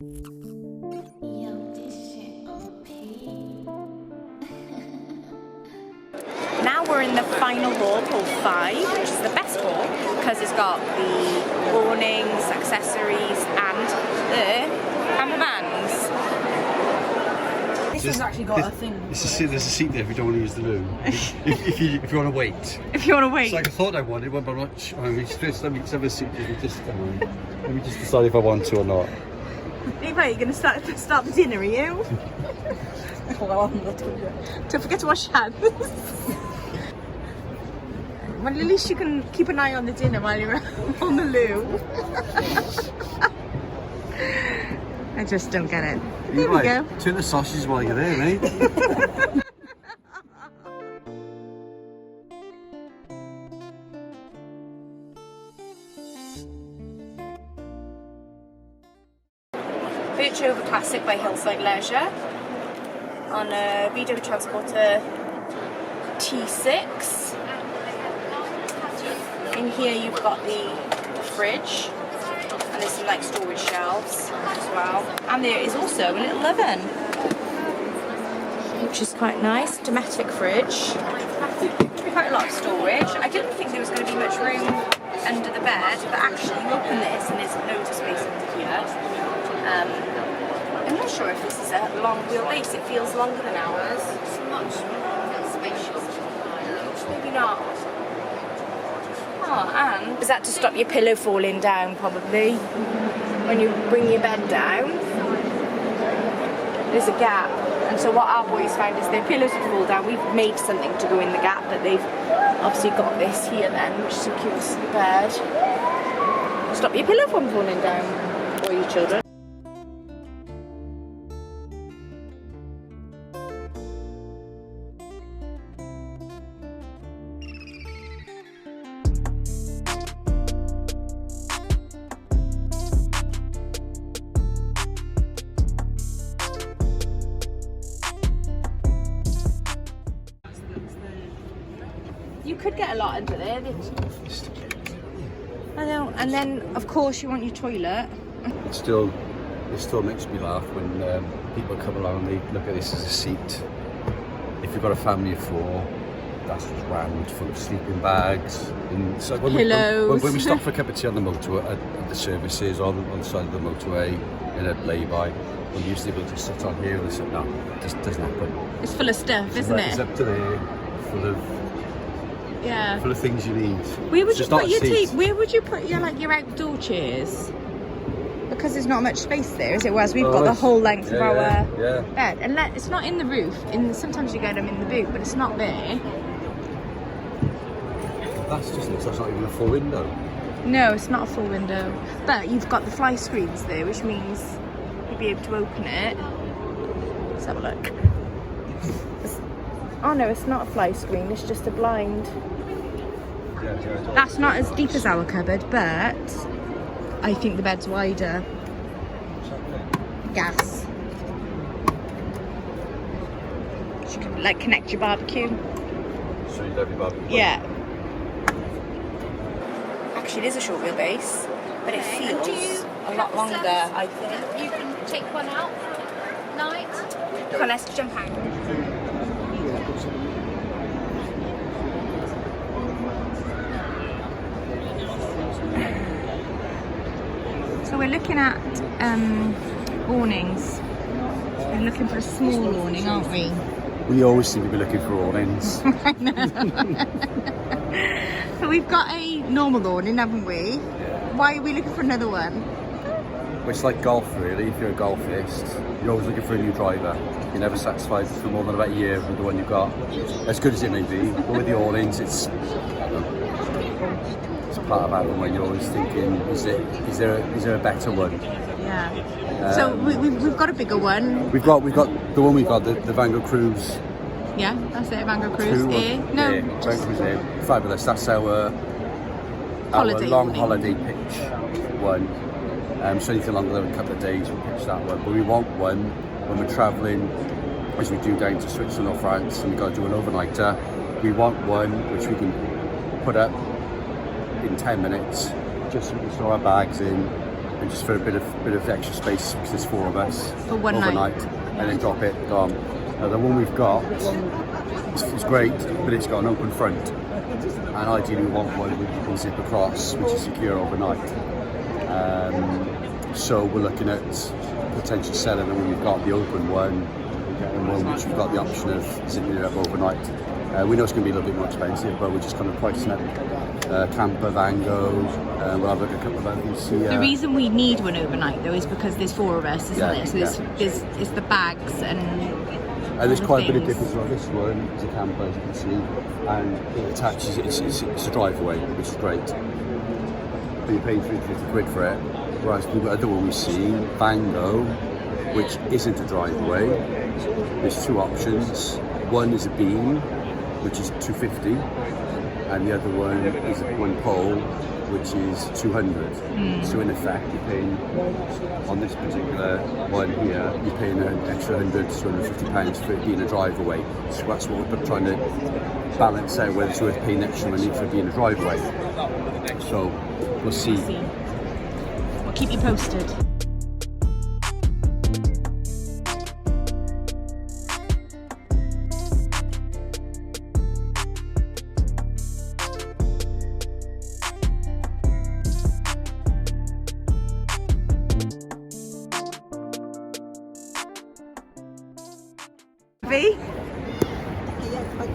Now we're in the final hall called 5, which is the best hall because it's got the awnings, accessories and the caravans. This one's actually got a thing. There's a seat there if you don't want to use the loo. if you want to wait. If you want to wait. It's like I thought I wanted one, but I'm not sure. Let me just have a seat. Let me just decide if I want to or not. Eva, you're going to start the dinner, are you? Don't forget to wash your hands. Well, at least you can keep an eye on the dinner while you're on the loo. I just don't get it. There we go. Turn the sausages while you're there, mate. Birch Over Classic by Hillside Leisure on a VW Transporter T6. In here you've got the fridge, and there's some like storage shelves as well. And there is also a little oven, which is quite nice. Dometic fridge. Quite a lot of storage. I didn't think there was going to be much room under the bed, but actually you open this and there's loads of space under here. I'm not sure if this is a long wheelbase. It feels longer than ours. It's much spacious. Maybe not. Oh, and is that to stop your pillow falling down, probably? When you bring your bed down, there's a gap. And so what our boys found is their pillows would fall down. We've made something to go in the gap, but they've obviously got this here then, which secures the bed. Stop your pillow from falling down, or your children. You could get a lot under there. I know. And then, of course, you want your toilet. It still makes me laugh when people come along and they look at this as a seat. If you've got a family of 4, that's just rammed full of sleeping bags and so pillows. When we stop for a cup of tea on the motorway, at the services on the side of the motorway in a lay-by, we used to be able to sit on here and say, no, it just doesn't happen. It's full of stuff, isn't it? It's up to there, full of things you need. Where would you put your Where would you put your outdoor chairs? Because there's not much space there, is it? Whereas we've got the whole length of our bed, and it's not in the roof. Sometimes you get them in the boot, but it's not there. That's not even a full window. No, it's not a full window. But you've got the fly screens there, which means you'll be able to open it. Let's have a look. Oh no, it's not a fly screen. It's just a blind. That's not as deep as our cupboard, but I think the bed's wider. Gas. You can connect your barbecue. So you love your barbecue? Yeah. Actually, it is a short wheelbase, but it feels a lot longer, I think. You can take one out for night. Come on, let's jump out. So we're looking at awnings. We're looking for a small awning, aren't we? We always seem to be looking for awnings. I know. So we've got a normal awning, haven't we? Yeah. Why are we looking for another one? Well, it's like golf, really. If you're a golfist, you're always looking for a new driver. You're never satisfied for more than about a year with the one you've got. As good as it may be, but with the awnings, it's part of having when you're always thinking, is there a better one? Yeah. So we've got a bigger one. We've got the one we've got, the Vango Cruise. Yeah, that's it, Vango Cruise. Vango Cruise Air. Fabulous. That's our long holiday pitch one. So anything longer than a couple of days, we'll pitch that one. But we want one when we're travelling, as we do down to Switzerland or France, and we've got to do an overnighter. We want one which we can put up in 10 minutes, just so we can store our bags in and just for a bit of extra space because there's 4 of us For one overnight, and then drop it gone. The one we've got is great, but it's got an open front, and ideally we want one we can zip across, which is secure overnight. So we're looking at potentially selling the one we've got, the open one, and one which we've got the option of zipping it up overnight. We know it's going to be a little bit more expensive, but we're just kind of pricing it. Camper, Vango, we'll have a couple of others here. The reason we need one overnight though is because there's 4 of us, isn't there? So there's the bags and there's quite a bit of difference. Well, this one is a camper, as you can see, and it attaches, it's a driveway, which is great. But you're paying 350 quid for it. Whereas the other one we've seen, Vango, which isn't a driveway. There's 2 options. One is a beam, which is 250, and the other one is one pole, which is 200. So in effect, you're paying on this particular one here, you're paying an extra 100 to 250 pounds for it being a driveway. So that's what we're trying to balance out, whether it's worth paying extra money for being a driveway. So we'll see. We'll keep you posted.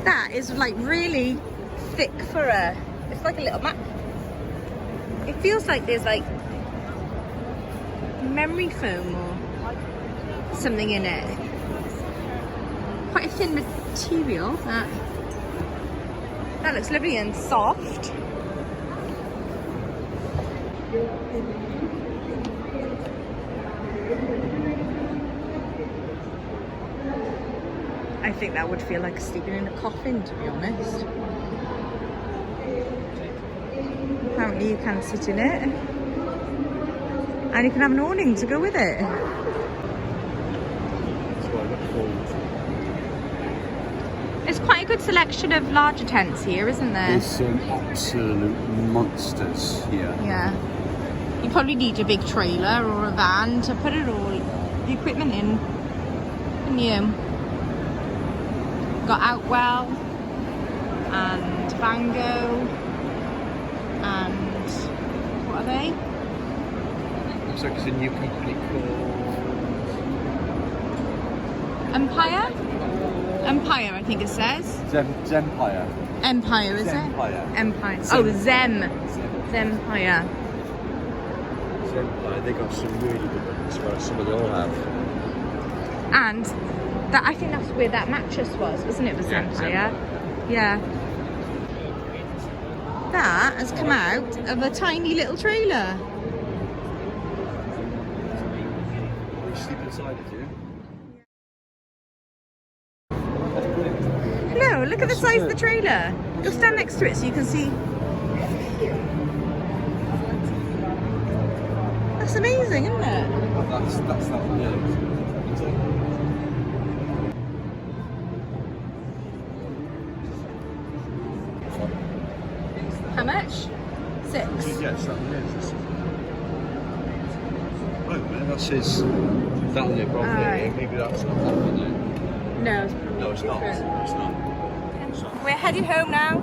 That is like really thick for a, it's like a little map. It feels like there's like memory foam or something in it. Quite a thin material. That looks lovely and soft. I think that would feel like sleeping in a coffin, to be honest. Apparently you can sit in it. And you can have an awning to go with it. There's quite a good selection of larger tents here, isn't there? There's some absolute monsters here. Yeah. You probably need a big trailer or a van to put it all, the equipment in. And you got Outwell and Vango and what are they? Looks like it's a new company called Empire? Empire, I think it says. Zempire. Empire, is Zempire. it? Empire. Oh, Zempire. Zempire. They got some really good ones, but some of them all have. And that, I think that's where that mattress was, wasn't it? Was Empire? Yeah. That has come out of a tiny little trailer. You sleep inside it, do you? No, look at the size of the trailer. You'll stand next to it so you can see. That's amazing, isn't it? That's that one, yeah. How much? 6. Yes, that one is. Wait a minute, that's his. That one, probably. Maybe that's not that one there. No, No, it's not. It's not. We're heading home now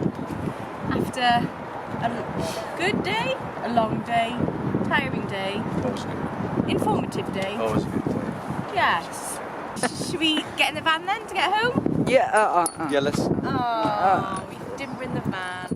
after a good day, a long day, tiring day, informative day. Oh, it's a good day. Yes. Should we get in the van then to get home? Yeah, Yeah, let's. Oh, we didn't bring the van.